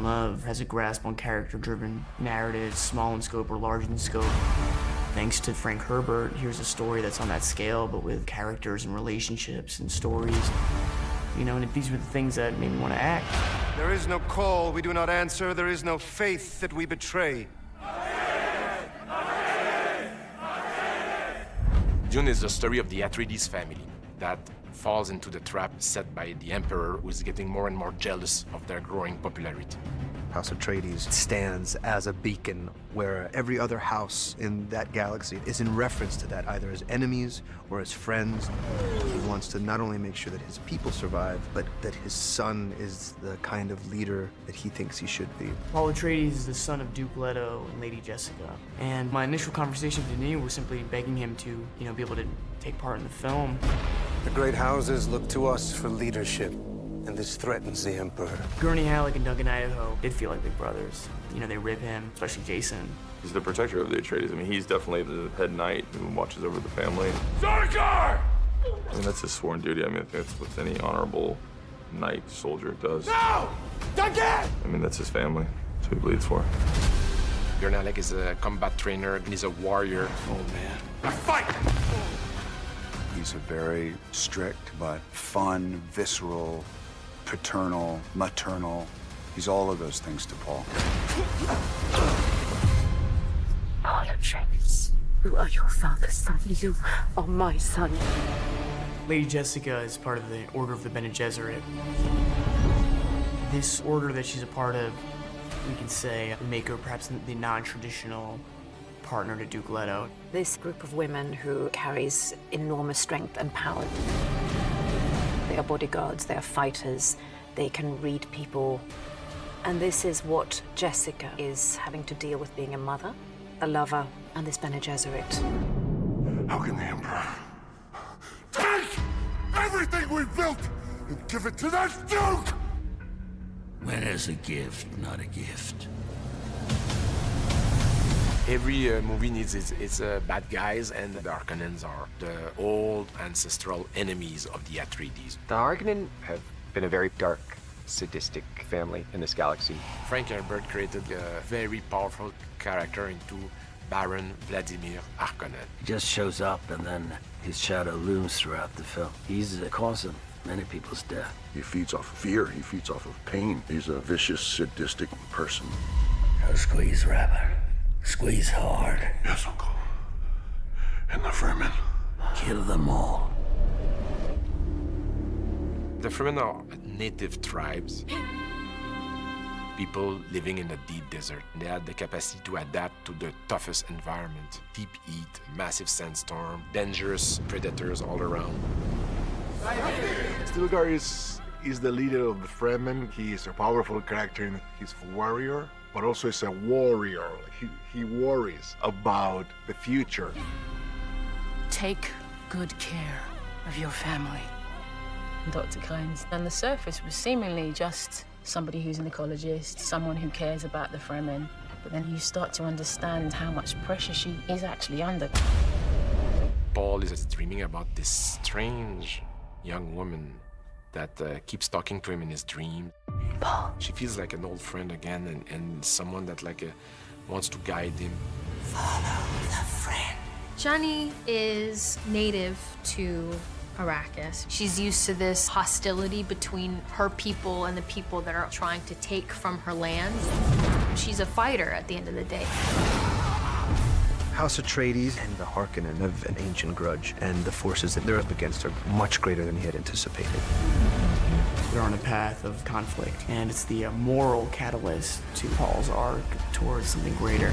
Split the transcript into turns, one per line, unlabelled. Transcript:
love, has a grasp on character-driven narratives, small in scope or large in scope. Thanks to Frank Herbert, here's a story that's on that scale, but with characters and relationships and stories. You know, and these were the things that made me want to act.
There is no call we do not answer. There is no faith that we betray.
Dune is the story of the Atreydes family that falls into the trap set by the Emperor, who is getting more and more jealous of their growing popularity.
House Atreydes stands as a beacon where every other house in that galaxy is in reference to that, either as enemies or as friends. He wants to not only make sure that his people survive, but that his son is the kind of leader that he thinks he should be.
Paul Atreydes is the son of Duke Leto and Lady Jessica. And my initial conversation with Denis was simply begging him to, be able to take part in the film.
The great houses look to us for leadership, and this threatens the Emperor.
Gurney Halleck and Duncan Idaho did feel like big brothers. They rib him, especially Jason.
He's the protector of the Atreydes. I mean, he's definitely the head knight who watches over the family.
Sarkar!
I mean, that's his sworn duty. I mean, I think that's what any honorable knight soldier does.
No! Duncan!
I mean, that's his family. That's who he bleeds for.
Gurney Halleck is a combat trainer, and he's a warrior.
Oh, man.
Now fight!
He's a very strict but fun, visceral, paternal, maternal. He's all of those things to Paul.
Paul Atreydes, you are your father's son. You are my son.
Lady Jessica is part of the Order of the Bene Gesserit. This order that she's a part of, we can say, make her perhaps the non-traditional partner to Duke Leto.
This group of women who carries enormous strength and power. They are bodyguards, they are fighters, they can read people. And this is what Jessica is having to deal with, being a mother, a lover, and this Bene Gesserit.
How can the Emperor take everything we've built and give it to that Duke?
When is a gift not a gift?
Every movie needs its bad guys, and the Harkonnens are the old ancestral enemies of the Atreydes.
The Harkonnen have been a very dark, sadistic family in this galaxy.
Frank Herbert created a very powerful character into Baron Vladimir Harkonnen.
He just shows up and then his shadow looms throughout the film. He's the cause of many people's death.
He feeds off of fear. He feeds off of pain. He's a vicious, sadistic person.
Now squeeze, Rabbit. Squeeze hard.
Yes, Uncle. And the Fremen.
Kill them all.
The Fremen are native tribes, people living in the deep desert. They had the capacity to adapt to the toughest environment. Deep heat, massive sandstorm, dangerous predators all around.
Stilgar is the leader of the Fremen. He is a powerful character and he's a warrior, but also is a warrior. He worries about the future.
Take good care of your family. Dr. Kynes, on the surface, was seemingly just somebody who's an ecologist, someone who cares about the Fremen. But then you start to understand how much pressure she is actually under.
Paul is dreaming about this strange young woman that keeps talking to him in his dream.
Paul.
She feels like an old friend again, and someone that wants to guide him.
Follow the friend.
Johnny is native to Arrakis. She's used to this hostility between her people and the people that are trying to take from her land. She's a fighter at the end of the day.
House Atreydes and the Harkonnen have an ancient grudge, and the forces that they're up against are much greater than he had anticipated.
They're on a path of conflict, and it's the moral catalyst to Paul's arc towards something greater.